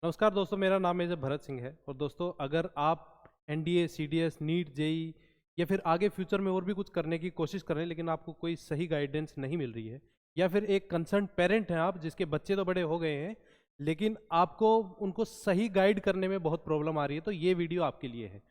नमस्कार दोस्तों, मेरा नाम मेजर भरत सिंह है। और दोस्तों, अगर आप एनडीए, सीडीएस, नीट, जेई या फिर आगे फ्यूचर में और भी कुछ करने की कोशिश कर रहे हैं लेकिन आपको कोई सही गाइडेंस नहीं मिल रही है, या फिर एक कंसर्न पेरेंट हैं आप जिसके बच्चे तो बड़े हो गए हैं लेकिन आपको उनको सही गाइड करने में बहुत प्रॉब्लम आ रही है, तो ये वीडियो आपके लिए है।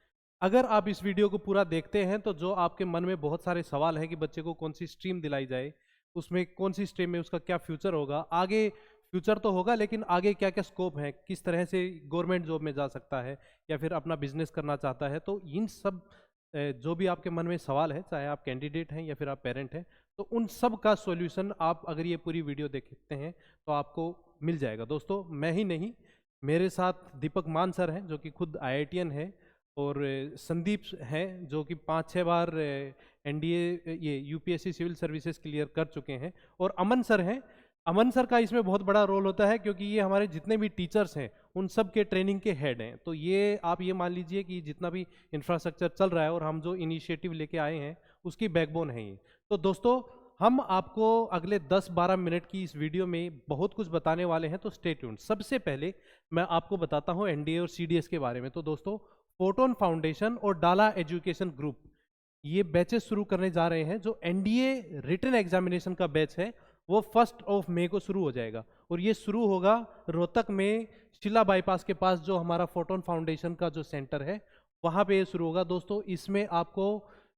अगर आप इस वीडियो को पूरा देखते हैं तो जो आपके मन में बहुत सारे सवाल हैं कि बच्चे को कौन सी स्ट्रीम दिलाई जाए, उसमें कौन सी स्ट्रीम में उसका क्या फ्यूचर होगा, आगे फ्यूचर तो होगा लेकिन आगे क्या क्या स्कोप है, किस तरह से गवर्नमेंट जॉब में जा सकता है या फिर अपना बिजनेस करना चाहता है, तो इन सब जो भी आपके मन में सवाल है, चाहे आप कैंडिडेट हैं या फिर आप पेरेंट हैं, तो उन सब का सॉल्यूशन आप अगर ये पूरी वीडियो देखते हैं तो आपको मिल जाएगा। दोस्तों, मैं ही नहीं, मेरे साथ दीपक मान सर हैं जो कि खुद आईआईटीएन है, और संदीप हैं जो कि 5-6 बार एनडीए ये यूपीएससी सिविल सर्विसेज क्लियर कर चुके हैं, और अमन सर हैं। अमन सर का इसमें बहुत बड़ा रोल होता है क्योंकि ये हमारे जितने भी टीचर्स हैं उन सब के ट्रेनिंग के हेड हैं। तो ये आप ये मान लीजिए कि जितना भी इंफ्रास्ट्रक्चर चल रहा है और हम जो इनिशिएटिव लेके आए हैं उसकी बैकबोन है ये। तो दोस्तों, हम आपको अगले 10-12 मिनट की इस वीडियो में बहुत कुछ बताने वाले हैं, तो स्टे ट्यून्ड। सबसे पहले मैं आपको बताता हूं एनडीए और सीडीएस के बारे में। तो दोस्तों, फोटोन फाउंडेशन और डाला एजुकेशन ग्रुप ये बैचेस शुरू करने जा रहे हैं। जो एनडीए रिटन एग्जामिनेशन का बैच है वो 1 मई को शुरू हो जाएगा, और ये शुरू होगा रोहतक में शिला बाईपास के पास, जो हमारा फोटोन फाउंडेशन का जो सेंटर है वहाँ पे ये शुरू होगा। दोस्तों, इसमें आपको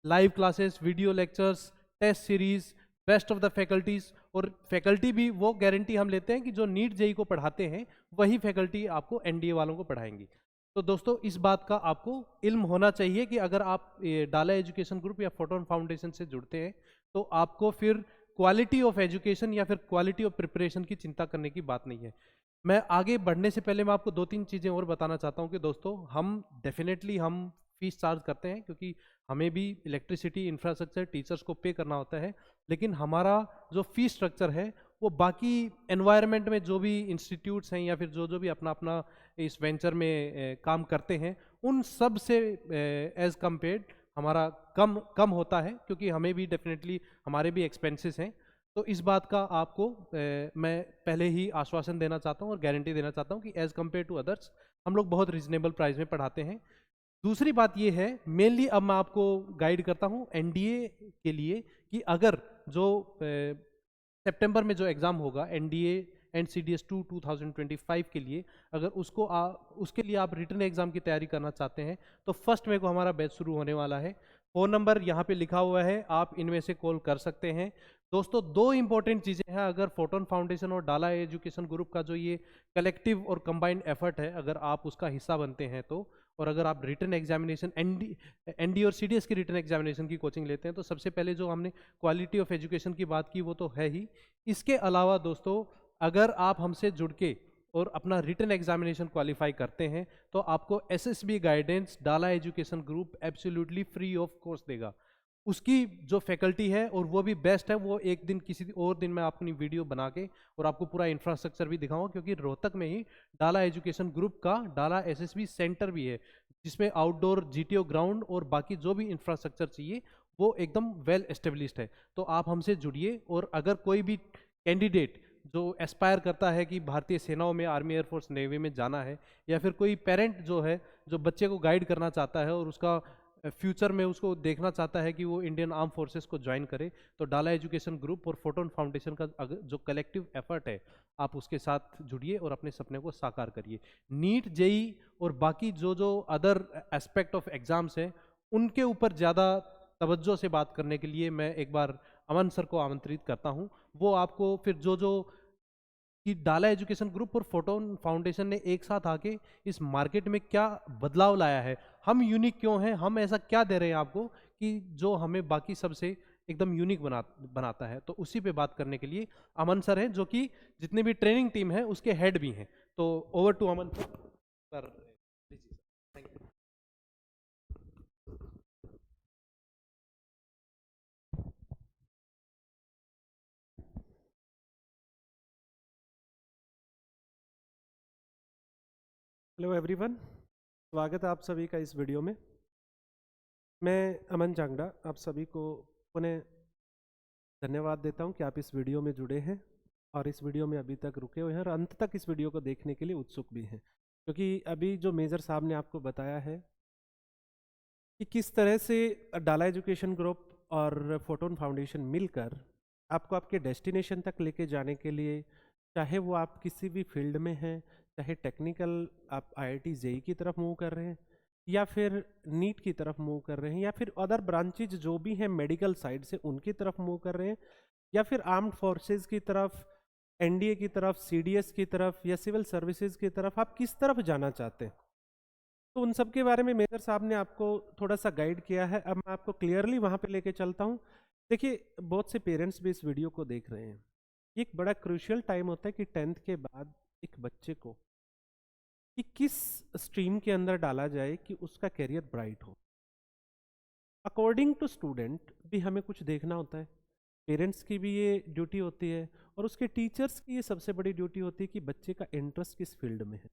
live classes, video lectures, test series, best of the faculties, और फैकल्टी भी वो गारंटी हम लेते हैं कि जो नीट जेई को पढ़ाते हैं वही फैकल्टी आपको एनडीए वालों को पढ़ाएंगी। तो दोस्तों, इस बात का आपको इल्म होना चाहिए कि अगर आप डाला एजुकेशन ग्रुप या फोटोन फाउंडेशन से जुड़ते हैं तो आपको फिर क्वालिटी ऑफ एजुकेशन या फिर क्वालिटी ऑफ प्रिपरेशन की चिंता करने की बात नहीं है। मैं आगे बढ़ने से पहले मैं आपको 2-3 चीज़ें और बताना चाहता हूँ कि दोस्तों, हम डेफिनेटली हम फीस चार्ज करते हैं क्योंकि हमें भी इलेक्ट्रिसिटी, इंफ्रास्ट्रक्चर, टीचर्स को पे करना होता है, लेकिन हमारा जो फीस स्ट्रक्चर है वो बाकी एनवायरनमेंट में जो भी इंस्टीट्यूट्स हैं या फिर जो जो भी अपना अपना इस वेंचर में काम करते हैं उन सब से एज कम्पेयर्ड हमारा कम कम होता है, क्योंकि हमें भी डेफिनेटली हमारे भी एक्सपेंसेस हैं। तो इस बात का आपको मैं पहले ही आश्वासन देना चाहता हूँ और गारंटी देना चाहता हूँ कि एज कम्पेयर टू अदर्स हम लोग बहुत रिजनेबल प्राइस में पढ़ाते हैं। दूसरी बात ये है, मेनली अब मैं आपको गाइड करता हूँ एनडीए के लिए, कि अगर जो सितंबर में जो एग्ज़ाम होगा एनडीए एंड सीडीएस 2025 के लिए, अगर उसके लिए आप रिटन एग्जाम की तैयारी करना चाहते हैं तो 1 मई को हमारा बैच शुरू होने वाला है। फ़ोन नंबर यहाँ पे लिखा हुआ है, आप इनमें से कॉल कर सकते हैं। दोस्तों, 2 इंपॉर्टेंट चीज़ें हैं अगर फोटोन फाउंडेशन और डाला एजुकेशन ग्रुप का जो ये कलेक्टिव और कंबाइंड एफर्ट है, अगर आप उसका हिस्सा बनते हैं तो, और अगर आप रिटन एग्जामिनेशन एनडी और सीडीएस की रिटन एग्जामिनेशन की कोचिंग लेते हैं, तो सबसे पहले जो हमने क्वालिटी ऑफ एजुकेशन की बात की वो तो है ही। इसके अलावा दोस्तों, अगर आप हमसे जुड़ के और अपना रिटन एग्जामिनेशन क्वालिफाई करते हैं तो आपको एसएसबी गाइडेंस डाला education group absolutely free of cost देगा। उसकी जो फैकल्टी है और वो भी बेस्ट है, वो एक दिन किसी और दिन मैं अपनी वीडियो बना के और आपको पूरा इंफ्रास्ट्रक्चर भी दिखाऊंगा, क्योंकि रोहतक में ही डाला एजुकेशन ग्रुप का डाला एसएसबी सेंटर भी है, जिसमें आउटडोर जीटीओ ग्राउंड और बाकी जो भी इंफ्रास्ट्रक्चर चाहिए वो एकदम वेल एस्टेब्लिश्ड है। तो आप हमसे जुड़िए, और अगर कोई भी कैंडिडेट जो एस्पायर करता है कि भारतीय सेनाओं में, आर्मी, एयरफोर्स, नेवी में जाना है, या फिर कोई पेरेंट जो है जो बच्चे को गाइड करना चाहता है और उसका फ्यूचर में उसको देखना चाहता है कि वो इंडियन आर्म फोर्सेस को ज्वाइन करे, तो डाला एजुकेशन ग्रुप और फोटोन फाउंडेशन का जो कलेक्टिव एफर्ट है आप उसके साथ जुड़िए और अपने सपने को साकार करिए। नीट, जेई और बाकी जो जो अदर एस्पेक्ट ऑफ एग्जाम्स हैं उनके ऊपर ज़्यादा तवज्जो से बात करने के लिए मैं एक बार अमन सर को आमंत्रित करता हूँ। वो आपको फिर जो जो कि डाला एजुकेशन ग्रुप और फोटोन फाउंडेशन ने एक साथ आके इस मार्केट में क्या बदलाव लाया है, हम यूनिक क्यों हैं, हम ऐसा क्या दे रहे हैं आपको कि जो हमें बाकी सबसे एकदम यूनिक बनाता है, तो उसी पे बात करने के लिए अमन सर हैं, जो कि जितने भी ट्रेनिंग टीम है उसके हेड भी हैं। तो over to Aman sir. Thank you. Hello everyone, स्वागत है आप सभी का इस वीडियो में। मैं अमन जांगड़ा आप सभी को पुनः धन्यवाद देता हूं कि आप इस वीडियो में जुड़े हैं और इस वीडियो में अभी तक रुके हुए हैं और अंत तक इस वीडियो को देखने के लिए उत्सुक भी हैं। क्योंकि अभी जो मेजर साहब ने आपको बताया है कि किस तरह से डाला एजुकेशन ग्रुप और फोटोन फाउंडेशन मिलकर आपको आपके डेस्टिनेशन तक लेके जाने के लिए, चाहे वो आप किसी भी फील्ड में हैं, चाहे टेक्निकल आप आईआईटी जेई की तरफ मूव कर रहे हैं, या फिर नीट की तरफ मूव कर रहे हैं, या फिर अदर ब्रांचेज जो भी हैं मेडिकल साइड से उनकी तरफ मूव कर रहे हैं, या फिर आर्म्ड फोर्सेस की तरफ, एनडीए की तरफ, सीडीएस की तरफ, या सिविल सर्विसेज की तरफ, आप किस तरफ जाना चाहते हैं, तो उन सब के बारे में मेजर साहब ने आपको थोड़ा सा गाइड किया है। अब मैं आपको क्लियरली वहां पे लेके चलता हूँ। देखिए, बहुत से पेरेंट्स भी इस वीडियो को देख रहे हैं। एक बड़ा क्रूशियल टाइम होता है कि 10th के बाद एक बच्चे को कि किस स्ट्रीम के अंदर डाला जाए कि उसका करियर ब्राइट हो। अकॉर्डिंग टू स्टूडेंट भी हमें कुछ देखना होता है, पेरेंट्स की भी ये ड्यूटी होती है, और उसके टीचर्स की ये सबसे बड़ी ड्यूटी होती है कि बच्चे का इंटरेस्ट किस फील्ड में है।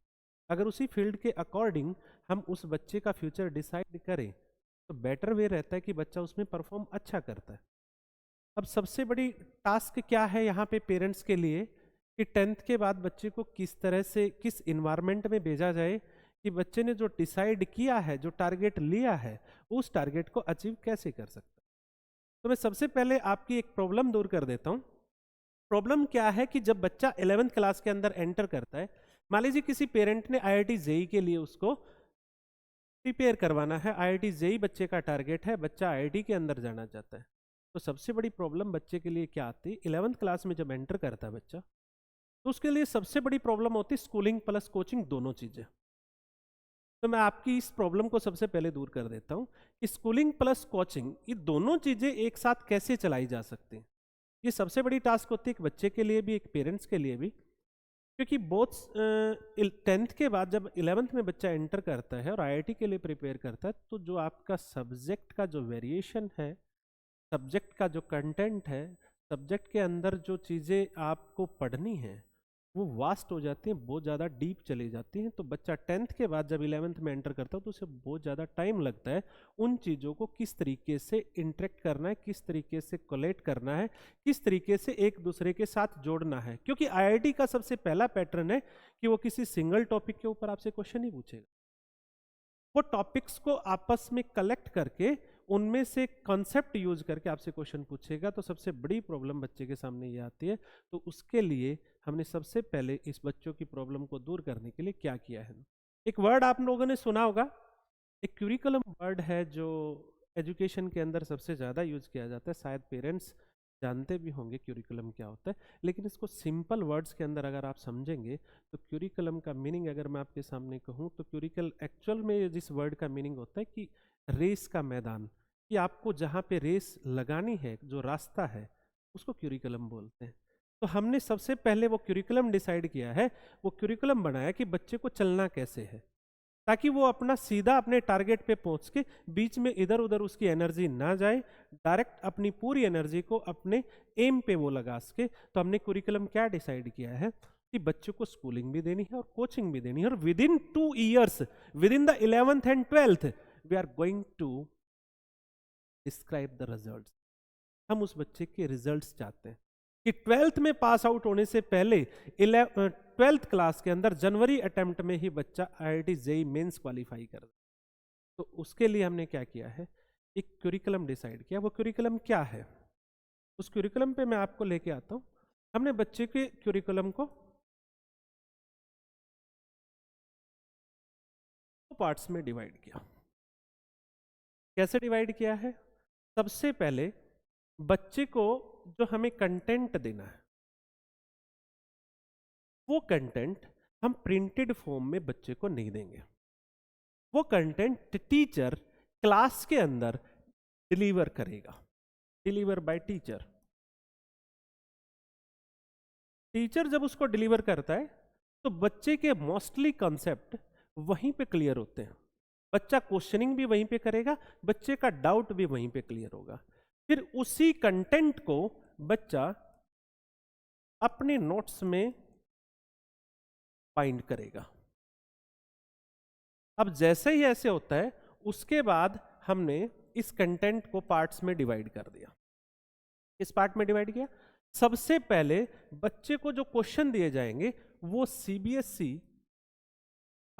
अगर उसी फील्ड के अकॉर्डिंग हम उस बच्चे का फ्यूचर डिसाइड करें तो बेटर वे रहता है कि बच्चा उसमें परफॉर्म अच्छा करता है। अब सबसे बड़ी टास्क क्या है यहाँ पे पेरेंट्स के लिए कि 10th के बाद बच्चे को किस तरह से, किस इन्वायरमेंट में भेजा जाए कि बच्चे ने जो डिसाइड किया है, जो टारगेट लिया है, उस टारगेट को अचीव कैसे कर सकता है। तो मैं सबसे पहले आपकी एक प्रॉब्लम दूर कर देता हूँ। प्रॉब्लम क्या है कि जब बच्चा 11th क्लास के अंदर एंटर करता है, मान लीजिए किसी पेरेंट ने आईआईटी जेई के लिए उसको प्रिपेयर करवाना है, आईआईटी जेई बच्चे का टारगेट है, बच्चा आईआईटी के अंदर जाना चाहता है, तो सबसे बड़ी प्रॉब्लम बच्चे के लिए क्या आती है, 11th क्लास में जब एंटर करता है बच्चा, तो उसके लिए सबसे बड़ी प्रॉब्लम होती है स्कूलिंग प्लस कोचिंग दोनों चीजें। तो मैं आपकी इस प्रॉब्लम को सबसे पहले दूर कर देता हूं कि स्कूलिंग प्लस कोचिंग, ये दोनों चीजें एक साथ कैसे चलाई जा सकती हैं। ये सबसे बड़ी टास्क होती है एक बच्चे के लिए भी, एक पेरेंट्स के लिए भी, क्योंकि बोथ 10th के बाद जब 11th में बच्चा एंटर करता है और आईआईटी के लिए प्रिपेयर करता है, तो जो आपका सब्जेक्ट का जो वेरिएशन है, सब्जेक्ट का जो कंटेंट है, सब्जेक्ट के अंदर जो चीज़ें आपको पढ़नी है, वो वास्ट हो जाती हैं, बहुत ज़्यादा डीप चली जाती हैं। तो बच्चा 10th के बाद जब 11th में एंटर करता है तो उसे बहुत ज़्यादा टाइम लगता है उन चीज़ों को किस तरीके से इंटरेक्ट करना है, किस तरीके से कोलेक्ट करना है, किस तरीके से एक दूसरे के साथ जोड़ना है। क्योंकि आईआईटी का सबसे पहला पैटर्न है कि वो किसी सिंगल टॉपिक के ऊपर आपसे क्वेश्चन ही पूछेगा, वो टॉपिक्स को आपस में कलेक्ट करके उनमें से कॉन्सेप्ट यूज करके आपसे क्वेश्चन पूछेगा। तो सबसे बड़ी प्रॉब्लम बच्चे के सामने ये आती है। तो उसके लिए हमने सबसे पहले इस बच्चों की प्रॉब्लम को दूर करने के लिए क्या किया है, एक वर्ड आप लोगों ने सुना होगा, एक क्यूरिकुलम वर्ड है जो एजुकेशन के अंदर सबसे ज़्यादा यूज किया जाता है। शायद पेरेंट्स जानते भी होंगे क्यूरिकुलम क्या होता है, लेकिन इसको सिंपल वर्ड्स के अंदर अगर आप समझेंगे तो क्यूरिकुलम का मीनिंग अगर मैं आपके सामने कहूँ तो क्यूरिकल एक्चुअल में जिस वर्ड का मीनिंग होता है कि रेस का मैदान, कि आपको जहाँ पे रेस लगानी है, जो रास्ता है, उसको क्यूरिकुलम बोलते हैं। तो हमने सबसे पहले वो क्यूरिकुलम डिसाइड किया है, वो क्यूरिकुलम बनाया कि बच्चे को चलना कैसे है, ताकि वो अपना सीधा अपने टारगेट पे पहुंच के बीच में इधर उधर उसकी एनर्जी ना जाए, डायरेक्ट अपनी पूरी एनर्जी को अपने एम पे वो लगा सके। तो हमने कुरिकुलम क्या डिसाइड किया है कि बच्चों को स्कूलिंग भी देनी है और कोचिंग भी देनी है, और within 2 years, within the 11th and 12th, we are going to describe the results. हम उस बच्चे के रिजल्ट्स चाहते हैं कि 12th में पास आउट होने से पहले 12th क्लास के अंदर जनवरी अटेम्प्ट में ही बच्चा आईआईटी जेई मेंस क्वालिफाई कर। तो उसके लिए हमने क्या किया है, एक क्यूरिकुलम डिसाइड किया। वो क्यूरिकुलम क्या है, उस क्यूरिकुलम पे मैं आपको लेके आता हूं। हमने बच्चे के क्यूरिकुलम को पार्ट्स में डिवाइड किया। कैसे डिवाइड किया है, सबसे पहले बच्चे को जो हमें कंटेंट देना है, वो कंटेंट हम प्रिंटेड फॉर्म में बच्चे को नहीं देंगे। वो कंटेंट टीचर क्लास के अंदर डिलीवर करेगा, डिलीवर बाय टीचर। टीचर जब उसको डिलीवर करता है तो बच्चे के मोस्टली कॉन्सेप्ट वहीं पे क्लियर होते हैं, बच्चा क्वेश्चनिंग भी वहीं पे करेगा, बच्चे का डाउट भी वहीं पे क्लियर होगा। फिर उसी कंटेंट को बच्चा अपने नोट्स में फाइंड करेगा। अब जैसे ही ऐसे होता है, उसके बाद हमने इस कंटेंट को पार्ट्स में डिवाइड कर दिया। इस पार्ट में डिवाइड किया, सबसे पहले बच्चे को जो क्वेश्चन दिए जाएंगे वो CBSE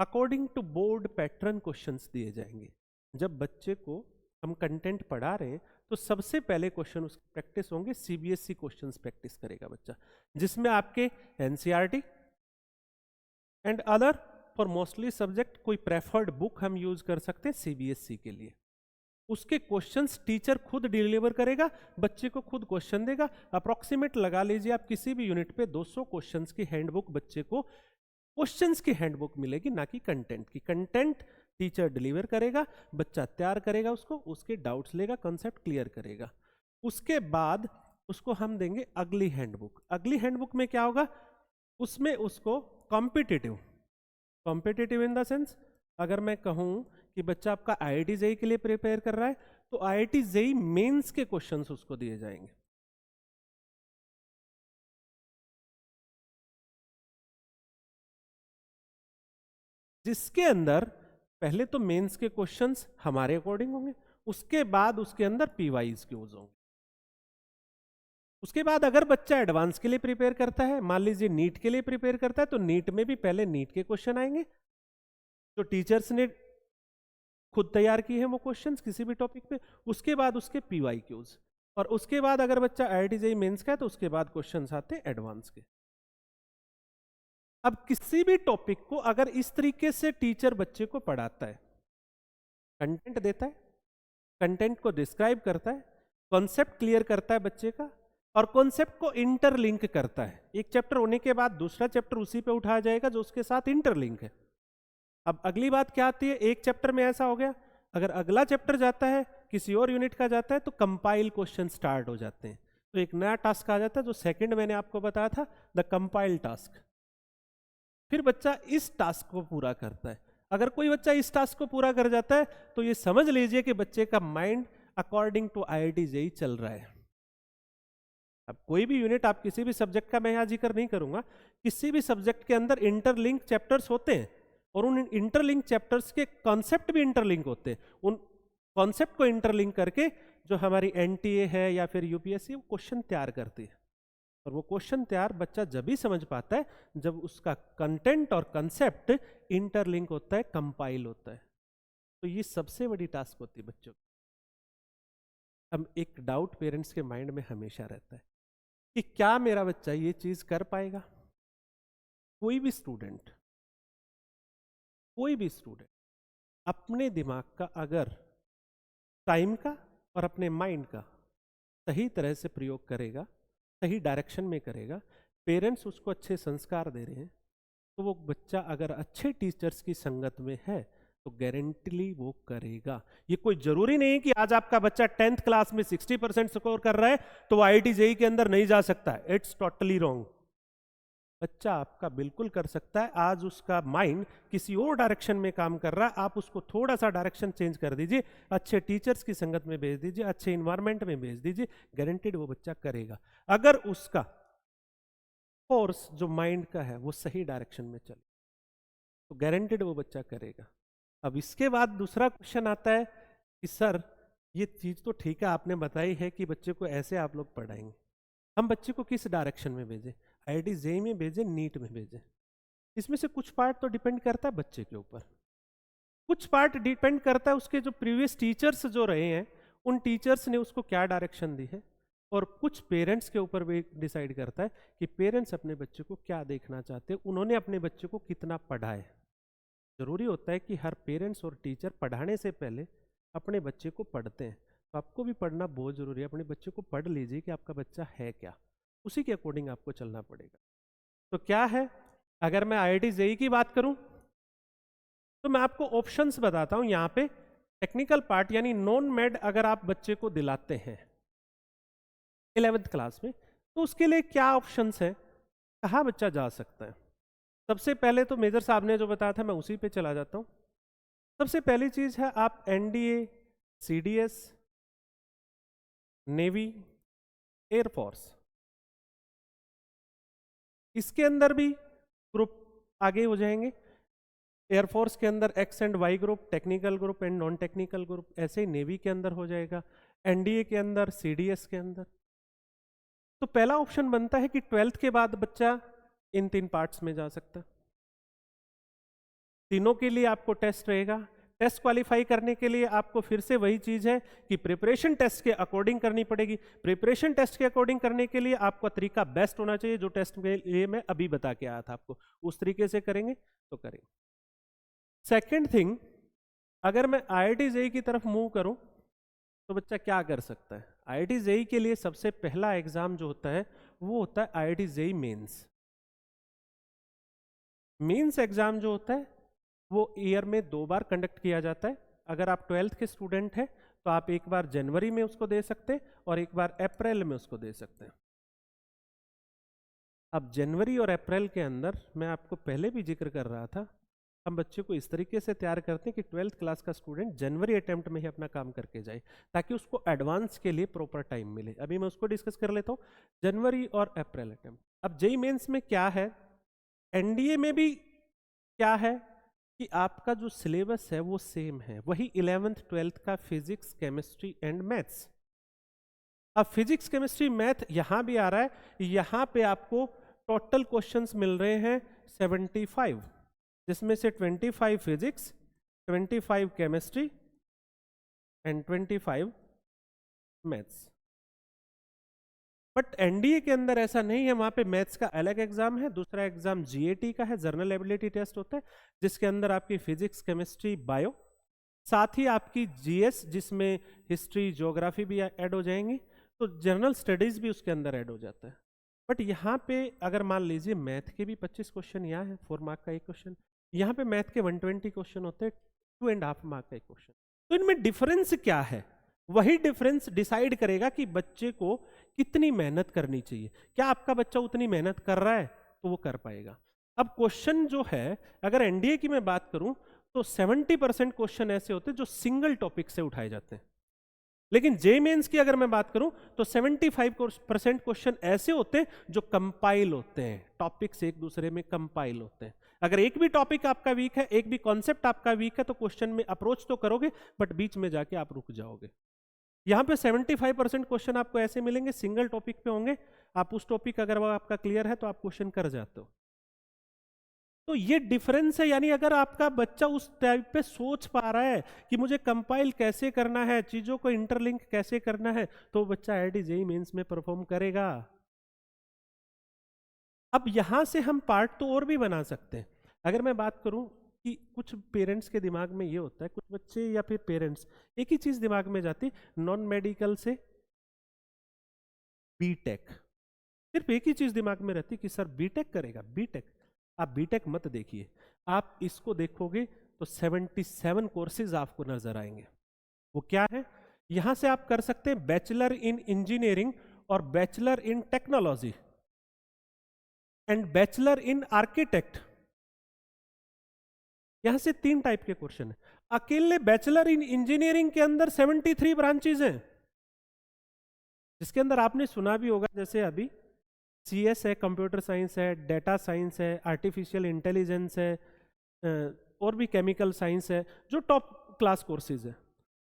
according to board pattern questions दिए जाएंगे। जब बच्चे को हम कंटेंट पढ़ा रहे हैं तो सबसे पहले क्वेश्चन उसकी प्रैक्टिस होंगे, सीबीएसई क्वेश्चंस प्रैक्टिस करेगा बच्चा, जिसमें आपके NCERT and other for mostly subject कोई प्रेफर्ड बुक हम यूज कर सकते हैं सीबीएसई के लिए। उसके क्वेश्चंस टीचर खुद डिलीवर करेगा, बच्चे को खुद क्वेश्चन देगा। अप्रोक्सीमेट लगा लीजिए आप किसी भी यूनिट पे 200 क्वेश्चंस की हैंडबुक बच्चे को क्वेश्चंस की हैंडबुक मिलेगी, ना कि कंटेंट की। कंटेंट टीचर डिलीवर करेगा, बच्चा तैयार करेगा उसको, उसके डाउट्स लेगा, कॉन्सेप्ट क्लियर करेगा। उसके बाद उसको हम देंगे अगली हैंडबुक। अगली हैंडबुक में क्या होगा, उसमें उसको कॉम्पिटिटिव इन द सेंस, अगर मैं कहूं कि बच्चा आपका आईआईटी जेईई के लिए प्रिपेयर कर रहा है तो आईआईटी जेईई मेंस के क्वेश्चंस उसको दिए जाएंगे। जिसके अंदर पहले तो मेंस के क्वेश्चंस हमारे अकॉर्डिंग होंगे, उसके बाद उसके अंदर पीवाईज के यूज होंगे। उसके बाद अगर बच्चा एडवांस के लिए प्रिपेयर करता है, मान लीजिए नीट के लिए प्रिपेयर करता है, तो नीट में भी पहले नीट के क्वेश्चन आएंगे जो टीचर्स ने खुद तैयार किए हैं वो क्वेश्चंस किसी भी टॉपिक पे। उसके बाद उसके पीवाई क्यूज, और उसके बाद अगर बच्चा आईआईटी जेईई मेंस का है तो उसके बाद क्वेश्चंस आते हैं एडवांस के। अब किसी भी टॉपिक को अगर इस तरीके से टीचर बच्चे को पढ़ाता है, कंटेंट देता है, कंटेंट को डिस्क्राइब करता है, कॉन्सेप्ट क्लियर करता है बच्चे का, और कॉन्सेप्ट को इंटरलिंक करता है। एक चैप्टर होने के बाद दूसरा चैप्टर उसी पे उठाया जाएगा जो उसके साथ इंटरलिंक है। अब अगली बात क्या आती है, एक चैप्टर में ऐसा हो गया, अगर अगला चैप्टर जाता है किसी और यूनिट का जाता है तो कंपाइल क्वेश्चन स्टार्ट हो जाते हैं। तो एक नया टास्क आ जाता है जो सेकंड मैंने आपको बताया था, द कंपाइल टास्क। फिर बच्चा इस टास्क को पूरा करता है। अगर कोई बच्चा इस टास्क को पूरा कर जाता है तो ये समझ लीजिए कि बच्चे का mind according to IIT JEE चल रहा है। अब कोई भी यूनिट आप किसी भी सब्जेक्ट का मैं यहाँ जिक्र नहीं करूंगा, किसी भी सब्जेक्ट के अंदर इंटरलिंक चैप्टर्स होते हैं और उन इंटरलिंक चैप्टर्स के कॉन्सेप्ट भी इंटरलिंक होते हैं। उन कॉन्सेप्ट को इंटरलिंक करके जो हमारी एनटीए है या फिर यूपीएससी वो क्वेश्चन तैयार करती है, और वो क्वेश्चन तैयार बच्चा जब भी समझ पाता है जब उसका कंटेंट और कंसेप्ट इंटरलिंक होता है, कंपाइल होता है। तो ये सबसे बड़ी टास्क होती है बच्चों की। अब एक डाउट पेरेंट्स के माइंड में हमेशा रहता है कि क्या मेरा बच्चा ये चीज कर पाएगा। कोई भी स्टूडेंट अपने दिमाग का अगर टाइम का और अपने माइंड का सही तरह से प्रयोग करेगा, सही डायरेक्शन में करेगा, पेरेंट्स उसको अच्छे संस्कार दे रहे हैं, तो वो बच्चा अगर अच्छे टीचर्स की संगत में है तो गारंटीली वो करेगा। ये कोई जरूरी नहीं है कि आज आपका बच्चा 10th क्लास में 60% स्कोर कर रहा है तो वो आईआईटी जेईई के अंदर नहीं जा सकता है। It's totally wrong. बच्चा आपका बिल्कुल कर सकता है। आज उसका माइंड किसी और डायरेक्शन में काम कर रहा है, आप उसको थोड़ा सा डायरेक्शन चेंज कर दीजिए, अच्छे टीचर्स की संगत में भेज दीजिए, अच्छे इन्वायरमेंट में भेज दीजिए, गारंटेड वो बच्चा करेगा। अगर उसका फोर्स जो माइंड का है वो सही डायरेक्शन में चले तो गारंटेड वो बच्चा करेगा। अब इसके बाद दूसरा क्वेश्चन आता है कि सर ये चीज तो ठीक है, आपने बताई है कि बच्चे को ऐसे आप लोग पढ़ाएंगे, हम बच्चे को किस डायरेक्शन में भेजें, आईआईटी जेईई में भेजें, नीट में भेजें? इसमें से कुछ पार्ट तो डिपेंड करता है बच्चे के ऊपर, कुछ पार्ट डिपेंड करता है उसके जो प्रीवियस टीचर्स जो रहे हैं उन टीचर्स ने उसको क्या डायरेक्शन दी है, और कुछ पेरेंट्स के ऊपर भी डिसाइड करता है कि पेरेंट्स अपने बच्चे को क्या देखना चाहते हैं, उन्होंने अपने बच्चे को कितना पढ़ा है। जरूरी होता है कि हर पेरेंट्स और टीचर पढ़ाने से पहले अपने बच्चे को पढ़ते हैं, तो आपको भी पढ़ना बहुत जरूरी है। अपने बच्चे को पढ़ लीजिए कि आपका बच्चा है क्या, उसी के अकॉर्डिंग आपको चलना पड़ेगा। तो क्या है, अगर मैं आईआईटी जेईई की बात करूं तो मैं आपको ऑप्शंस बताता हूं। यहां पे टेक्निकल पार्ट यानी नॉन मेड अगर आप बच्चे को दिलाते हैं 11th क्लास में तो उसके लिए क्या ऑप्शंस है, कहाँ बच्चा जा सकता है। सबसे पहले तो मेजर साहब ने जो बताया था मैं उसी पे चला जाता हूं। सबसे पहली चीज है आप एनडीए, सीडीएस, नेवी, एयरफोर्स, इसके अंदर भी ग्रुप आगे हो जाएंगे। एयरफोर्स के अंदर X and Y group, technical group and non technical group, ऐसे ही नेवी के अंदर हो जाएगा, एनडीए के अंदर, सीडीएस के अंदर। तो पहला ऑप्शन बनता है कि 12th के बाद बच्चा इन 3 पार्ट्स में जा सकता है। तीनों के लिए आपको टेस्ट रहेगा। टेस्ट क्वालिफाई करने के लिए आपको फिर से वही चीज है कि प्रिपरेशन टेस्ट के अकॉर्डिंग करनी पड़ेगी। प्रिपरेशन टेस्ट के अकॉर्डिंग करने के लिए आपका तरीका बेस्ट होना चाहिए, जो टेस्ट के लिए मैं अभी बता के आया था आपको, उस तरीके से करेंगे तो करेंगे। सेकेंड थिंग, अगर मैं IIT JEE की तरफ मूव करूं तो बच्चा क्या कर सकता है? IIT JEE के लिए सबसे पहला एग्जाम जो होता है वो होता है IIT JEE mains. Mains exam जो होता है वो ईयर में 2 बार कंडक्ट किया जाता है। अगर आप 12th के स्टूडेंट हैं तो आप एक बार जनवरी में उसको दे सकते हैं और एक बार अप्रैल में उसको दे सकते हैं। अब जनवरी और अप्रैल के अंदर मैं आपको पहले भी जिक्र कर रहा था, हम बच्चे को इस तरीके से तैयार करते हैं कि 12th क्लास का स्टूडेंट जनवरी अटेम्प्ट में ही अपना काम करके जाए, ताकि उसको एडवांस के लिए प्रॉपर टाइम मिले। अभी मैं उसको डिस्कस कर लेता हूँ, जनवरी और अप्रैल अटेम्प्ट। अब JEE मेंस में क्या है, NDA में भी क्या है कि आपका जो सिलेबस है वो सेम है, वही 11th 12th का फिजिक्स, केमिस्ट्री एंड मैथ्स। अब फिजिक्स, केमिस्ट्री, मैथ यहां भी आ रहा है, यहां पे आपको टोटल क्वेश्चंस मिल रहे हैं 75, जिसमें से 25 physics, 25 chemistry and 25 maths. But NDA के अंदर ऐसा नहीं है, वहां पे मैथ्स का अलग एग्जाम है, दूसरा एग्जाम GAT का है, जनरल एबिलिटी टेस्ट होता है, जिसके अंदर आपकी फिजिक्स, केमिस्ट्री, बायो, साथ ही आपकी GS जिसमें हिस्ट्री, ज्योग्राफी भी ऐड हो जाएंगी, तो जनरल स्टडीज भी उसके अंदर ऐड हो जाता है। बट यहाँ पे अगर मान लीजिए मैथ के भी 25 क्वेश्चन यहाँ है, 4 मार्क का एक क्वेश्चन, यहाँ पे मैथ के 120 क्वेश्चन होते हैं, 2.5 मार्क का एक क्वेश्चन। तो इनमें डिफरेंस क्या है? वही डिफरेंस डिसाइड करेगा कि बच्चे को कितनी मेहनत करनी चाहिए। क्या आपका बच्चा उतनी मेहनत कर रहा है तो वो कर पाएगा। अब क्वेश्चन जो है, अगर NDA की मैं बात करूं तो 70% क्वेश्चन ऐसे होते हैं जो सिंगल टॉपिक से उठाए जाते हैं, लेकिन JEE मेंस की अगर मैं बात करूं तो 75% क्वेश्चन ऐसे होते हैं जो कंपाइल होते हैं, टॉपिक से एक दूसरे में कंपाइल होते हैं। अगर एक भी टॉपिक आपका वीक है, एक भी कॉन्सेप्ट आपका वीक है, तो क्वेश्चन में अप्रोच तो करोगे बट बीच में जाके आप रुक जाओगे। यहाँ पे 75% क्वेश्चन आपको ऐसे मिलेंगे, सिंगल टॉपिक पे होंगे, आप उस टॉपिक अगर वो आपका क्लियर है तो आप क्वेश्चन कर जाते हो। तो ये डिफरेंस है, यानी अगर आपका बच्चा उस टाइप पे सोच पा रहा है कि मुझे कंपाइल कैसे करना है, चीजों को इंटरलिंक कैसे करना है, तो बच्चा IIT JEE मेंस में परफॉर्म करेगा। अब यहां से हम पार्ट तो और भी बना सकते हैं। अगर मैं बात करूं कि कुछ पेरेंट्स के दिमाग में ये होता है, कुछ बच्चे या फिर पेरेंट्स एक ही चीज दिमाग में जाती है, नॉन मेडिकल से बीटेक, सिर्फ एक ही चीज दिमाग में रहती है कि सर बीटेक करेगा। बीटेक, आप बीटेक मत देखिए, आप इसको देखोगे तो 77 कोर्सेज आपको नजर आएंगे। वो क्या है? यहां से आप कर सकते हैं बैचलर इन इंजीनियरिंग और bachelor in technology and bachelor in architect. यहां से 3 टाइप के क्वेश्चन है। अकेले बैचलर इन इंजीनियरिंग के अंदर 73 ब्रांचेज हैं, जिसके अंदर आपने सुना भी होगा, जैसे अभी CS है, कंप्यूटर साइंस है, डेटा साइंस है, आर्टिफिशियल इंटेलिजेंस है, और भी केमिकल साइंस है, जो टॉप क्लास कोर्सेज है।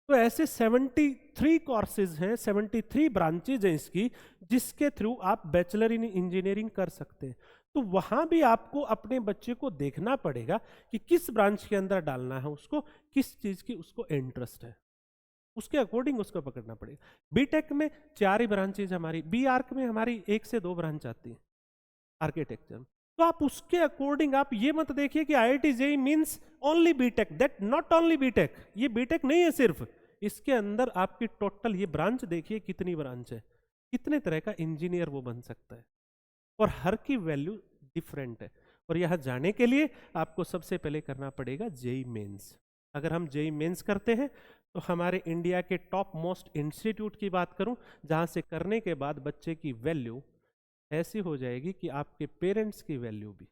तो ऐसे 73 कोर्सेज हैं, 73 ब्रांचेज हैं इसकी, जिसके थ्रू आप बैचलर इन इंजीनियरिंग कर सकते हैं। तो वहां भी आपको अपने बच्चे को देखना पड़ेगा कि किस ब्रांच के अंदर डालना है उसको, किस चीज की उसको इंटरेस्ट है, उसके अकॉर्डिंग उसको पकड़ना पड़ेगा। बीटेक में 4 ही ब्रांचेज हमारी, बी आर्क में हमारी 1 से 2 ब्रांच आती है आर्किटेक्चर। तो आप उसके अकॉर्डिंग, आप ये मत देखिए कि IIT JEE means only BTech, that not only BTech. ये बीटेक नहीं है सिर्फ, इसके अंदर आपकी टोटल ये ब्रांच देखिए कितनी ब्रांच है, कितने तरह का इंजीनियर वो बन सकता है, और हर की वैल्यू डिफरेंट है। और यहां जाने के लिए आपको सबसे पहले करना पड़ेगा JEE मेंस। अगर हम JEE मेंस करते हैं तो हमारे इंडिया के टॉप मोस्ट इंस्टीट्यूट की बात करूं, जहां से करने के बाद बच्चे की वैल्यू ऐसी हो जाएगी कि आपके पेरेंट्स की वैल्यू भी,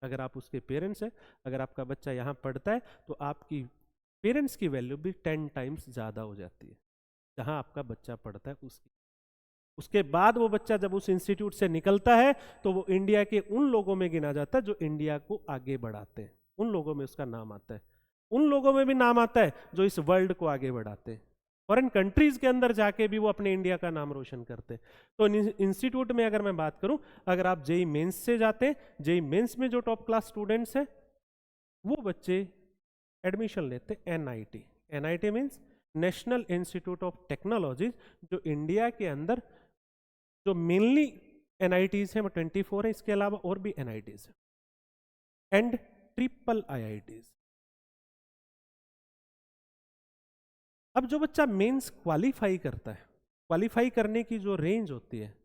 अगर आप उसके पेरेंट्स हैं, अगर आपका बच्चा यहाँ पढ़ता है तो आपकी पेरेंट्स की वैल्यू भी 10 टाइम्स ज़्यादा हो जाती है जहाँ आपका बच्चा पढ़ता है उसकी। उसके बाद वो बच्चा जब उस इंस्टीट्यूट से निकलता है तो वो इंडिया के उन लोगों में गिना जाता है जो इंडिया को आगे बढ़ाते हैं, उन लोगों में उसका नाम आता है। उन लोगों में भी नाम आता है जो इस वर्ल्ड को आगे बढ़ाते हैं, फॉरेन कंट्रीज के अंदर जाके भी वो अपने इंडिया का नाम रोशन करते हैं। तो इंस्टीट्यूट में अगर मैं बात करूं, अगर आप JEE मेंस से जाते हैं, JEE मेंस में जो टॉप क्लास स्टूडेंट्स हैं वो बच्चे एडमिशन लेते हैं NIT. NIT means national institute of technology, जो इंडिया के अंदर जो मेनली एनआईटीज हैं वो 24 है, इसके अलावा और भी एनआईटीज हैं एंड ट्रिपल आईआईटीज। अब जो बच्चा मेंस क्वालिफाई करता है, क्वालिफाई करने की जो रेंज होती है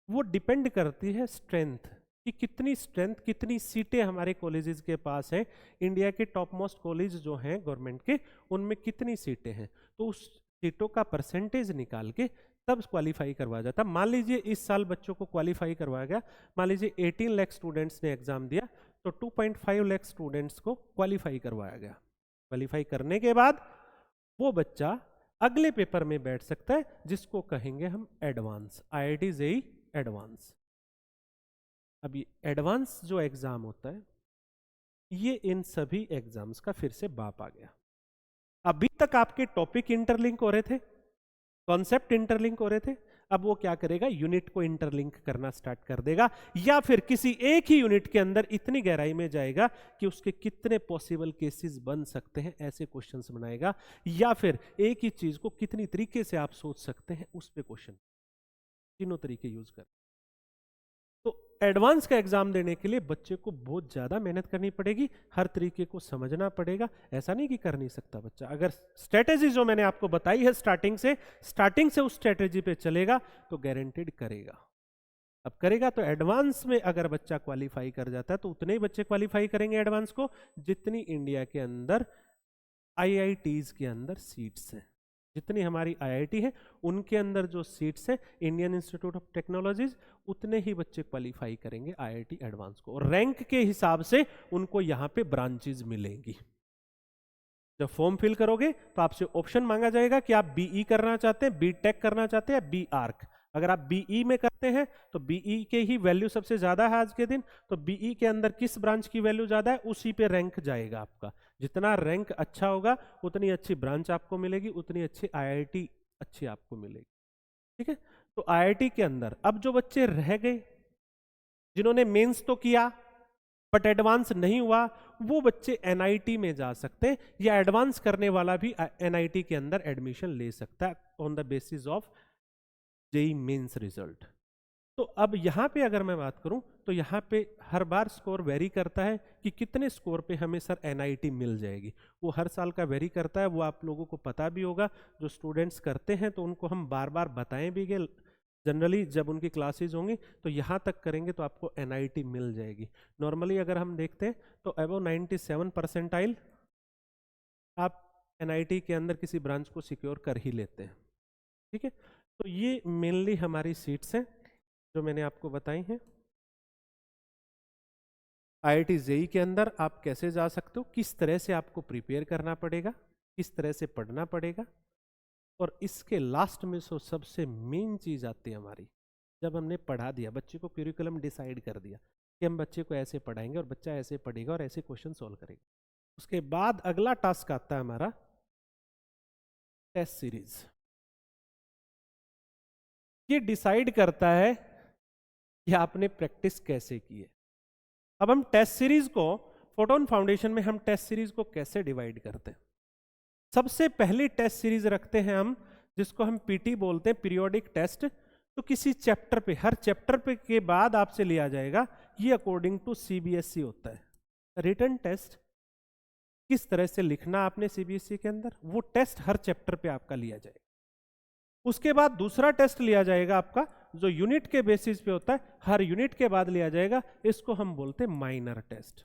वो डिपेंड करती है स्ट्रेंथ कि कितनी स्ट्रेंथ, कितनी सीटें हमारे कॉलेजेस के पास हैं। इंडिया के टॉप मोस्ट कॉलेज जो हैं गवर्नमेंट के, उनमें कितनी सीटें हैं, तो उस सीटों का परसेंटेज निकाल के तब क्वालिफाई करवाया जाता। मान लीजिए इस साल बच्चों को क्वालिफाई करवाया गया, मान लीजिए 18 लाख स्टूडेंट्स ने एग्जाम दिया, तो 2.5 लाख स्टूडेंट्स को क्वालिफाई करवाया गया। क्वालिफाई करने के बाद वो बच्चा अगले पेपर में बैठ सकता है, जिसको कहेंगे हम एडवांस, IIT JEE एडवांस। अब ये एडवांस जो एग्जाम होता है, ये इन सभी एग्जाम्स का फिर से बाप आ गया। अभी तक आपके टॉपिक इंटरलिंक हो रहे थे, कॉन्सेप्ट इंटरलिंक हो रहे थे, अब वो क्या करेगा, यूनिट को इंटरलिंक करना स्टार्ट कर देगा, या फिर किसी एक ही यूनिट के अंदर इतनी गहराई में जाएगा कि उसके कितने पॉसिबल केसेस बन सकते हैं ऐसे क्वेश्चंस बनाएगा, या फिर एक ही चीज को कितनी तरीके से आप सोच सकते हैं उस पे क्वेश्चन, तीनों तरीके यूज कर। तो एडवांस का एग्जाम देने के लिए बच्चे को बहुत ज्यादा मेहनत करनी पड़ेगी, हर तरीके को समझना पड़ेगा, ऐसा नहीं कि कर नहीं सकता बच्चा। अगर स्ट्रेटेजी जो मैंने आपको बताई है स्टार्टिंग से उस स्ट्रेटेजी पे चलेगा तो गारंटेड करेगा। अब करेगा तो एडवांस में अगर बच्चा क्वालिफाई कर जाता है तो उतने ही बच्चे क्वालिफाई करेंगे एडवांस को जितनी इंडिया के अंदर IITs के अंदर सीट्स हैं। जितनी हमारी IIT है उनके अंदर जो सीट्स है इंडियन इंस्टीट्यूट ऑफ टेक्नोलॉजीज, उतने ही बच्चे क्वालिफाई करेंगे IIT एडवांस को, और रैंक के हिसाब से उनको यहाँ पे ब्रांचेज मिलेंगी। जब फॉर्म फिल करोगे तो आपसे ऑप्शन मांगा जाएगा कि आप BE करना चाहते हैं, BTech करना चाहते हैं, B Arc। अगर आप BE में करते हैं तो BE के ही वैल्यू सबसे ज्यादा है आज के दिन, तो BE के अंदर किस ब्रांच की वैल्यू ज्यादा है उसी पे रैंक जाएगा आपका। जितना रैंक अच्छा होगा उतनी अच्छी ब्रांच आपको मिलेगी, उतनी अच्छी IIT अच्छी आपको मिलेगी। ठीक है, तो IIT के अंदर अब जो बच्चे रह गए, जिन्होंने मेंस तो किया बट एडवांस नहीं हुआ, वो बच्चे NIT में जा सकते हैं, या एडवांस करने वाला भी NIT के अंदर एडमिशन ले सकता है on the basis of JEE mains result. तो अब यहाँ पे अगर मैं बात करूं तो यहाँ पे हर बार स्कोर वेरी करता है कि कितने स्कोर पे हमें सर NIT मिल जाएगी, वो हर साल का वेरी करता है, वो आप लोगों को पता भी होगा। जो स्टूडेंट्स करते हैं तो उनको हम बार बार बताएं भी गए, जनरली जब उनकी क्लासेज होंगी तो यहाँ तक करेंगे तो आपको NIT मिल जाएगी। नॉर्मली अगर हम देखते हैं तो अबव 97 परसेंटाइल आप NIT के अंदर किसी ब्रांच को सिक्योर कर ही लेते हैं। ठीक है, तो ये मेनली हमारी सीट्स हैं जो मैंने आपको बताई हैं। IIT JEE के अंदर आप कैसे जा सकते हो, किस तरह से आपको प्रिपेयर करना पड़ेगा, किस तरह से पढ़ना पड़ेगा, और इसके लास्ट में सबसे मेन चीज आती है हमारी, जब हमने पढ़ा दिया, बच्चे को क्यूरिकुलम डिसाइड कर दिया कि हम बच्चे को ऐसे पढ़ाएंगे और बच्चा ऐसे पढ़ेगा और ऐसे क्वेश्चन सॉल्व करेगा, उसके बाद अगला टास्क आता है हमारा टेस्ट सीरीज। ये डिसाइड करता है कि आपने प्रैक्टिस कैसे की है। अब हम टेस्ट सीरीज को, फोटोन फाउंडेशन में हम टेस्ट सीरीज को कैसे डिवाइड करते हैं। सबसे पहली टेस्ट सीरीज रखते हैं हम, जिसको हम PT बोलते हैं, पीरियोडिक टेस्ट। तो किसी चैप्टर पे, हर चैप्टर पे के बाद आपसे लिया जाएगा, ये अकॉर्डिंग टू CBSE होता है। रिटन टेस्ट किस तरह से लिखना आपने CBSE के अंदर, वो टेस्ट हर चैप्टर पे आपका लिया जाएगा। उसके बाद दूसरा टेस्ट लिया जाएगा आपका, जो यूनिट के बेसिस पे होता है, हर यूनिट के बाद लिया जाएगा, इसको हम बोलते हैं माइनर टेस्ट।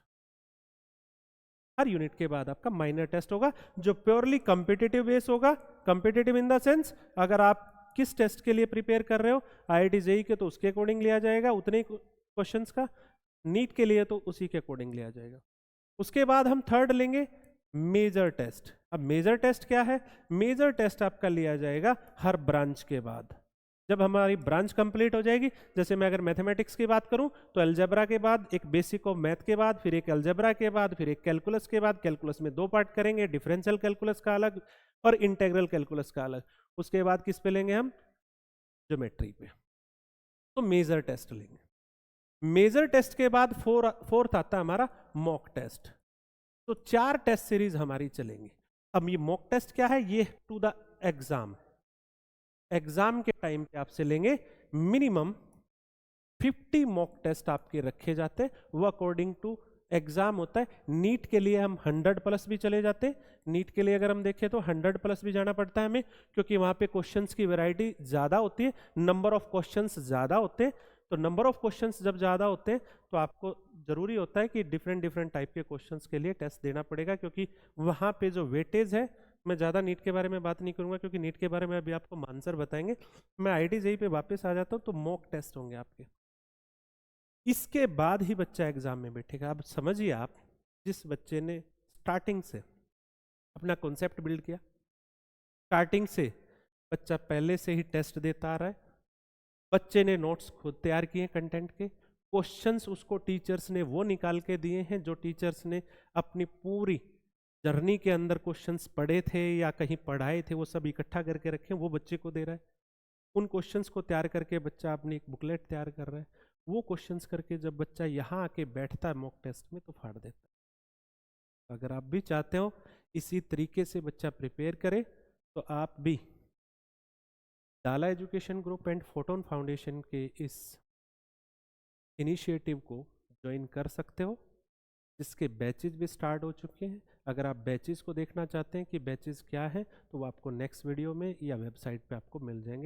हर यूनिट के बाद आपका माइनर टेस्ट होगा जो प्योरली कॉम्पिटिटिव बेस होगा। कॉम्पिटिटिव इन द सेंस, अगर आप किस टेस्ट के लिए प्रिपेयर कर रहे हो, IIT JEE के तो उसके अकॉर्डिंग लिया जाएगा उतने ही क्वेश्चंस का, नीट के लिए तो उसी के अकॉर्डिंग लिया जाएगा। उसके बाद हम थर्ड लेंगे मेजर टेस्ट। अब मेजर टेस्ट क्या है, मेजर टेस्ट आपका लिया जाएगा हर ब्रांच के बाद। जब हमारी ब्रांच कंप्लीट हो जाएगी, जैसे मैं अगर मैथमेटिक्स की बात करूं तो अलजेब्रा के बाद एक बेसिक ऑफ मैथ के बाद, फिर एक अलजेब्रा के बाद, फिर एक कैलकुलस के बाद, कैलकुलस में 2 पार्ट करेंगे, डिफरेंशियल कैलकुलस का अलग और इंटीग्रल कैलकुलस का अलग। उसके बाद किस पे लेंगे हम, ज्योमेट्री पे। तो मेजर टेस्ट लेंगे। मेजर टेस्ट के बाद फोर्थ आता है हमारा मॉक टेस्ट। तो 4 टेस्ट सीरीज हमारी चलेंगी। अब ये मॉक टेस्ट क्या है, ये टू द एग्जाम, एग्जाम के टाइम पे आपसे लेंगे मिनिमम 50 मॉक टेस्ट आपके रखे जाते हैं, वो अकॉर्डिंग टू एग्जाम होता है। नीट के लिए हम 100+ भी चले जाते हैं, नीट के लिए अगर हम देखें तो 100+ भी जाना पड़ता है हमें, क्योंकि वहां पे क्वेश्चंस की वैरायटी ज्यादा होती है, नंबर ऑफ क्वेश्चंस ज्यादा होते हैं। तो नंबर ऑफ क्वेश्चंस जब ज्यादा होते हैं तो आपको जरूरी होता है कि डिफरेंट डिफरेंट टाइप के क्वेश्चंस के लिए टेस्ट देना पड़ेगा, क्योंकि वहां पे जो वेटेज है, मैं ज़्यादा नीट के बारे में बात नहीं करूंगा क्योंकि नीट के बारे में अभी आपको आंसर बताएंगे। मैं IIT-JEE पे वापस आ जाता हूँ। तो मॉक टेस्ट होंगे आपके, इसके बाद ही बच्चा एग्जाम में बैठेगा। अब समझिए आप, जिस बच्चे ने स्टार्टिंग से अपना कॉन्सेप्ट बिल्ड किया, स्टार्टिंग से बच्चा पहले से ही टेस्ट देता आ रहा है, बच्चे ने नोट्स खुद तैयार किए कंटेंट के, क्वेश्चंस उसको टीचर्स ने वो निकाल के दिए हैं जो टीचर्स ने अपनी पूरी जर्नी के अंदर क्वेश्चंस पढ़े थे या कहीं पढ़ाए थे, वो सब इकट्ठा करके रखे, वो बच्चे को दे रहा है। उन क्वेश्चंस को तैयार करके बच्चा अपनी एक बुकलेट तैयार कर रहा है, वो क्वेश्चंस करके जब बच्चा यहाँ आके बैठता है मॉक टेस्ट में तो फाड़ देता है। अगर आप भी चाहते हो इसी तरीके से बच्चा प्रिपेयर करे तो आप भी डाला education group and photon foundation के इस इनिशिएटिव को ज्वाइन कर सकते हो, जिसके बैचेज भी स्टार्ट हो चुके हैं। अगर आप बैचेज को देखना चाहते हैं कि बैचेज क्या है तो वो आपको नेक्स्ट वीडियो में या वेबसाइट पे आपको मिल जाएंगे।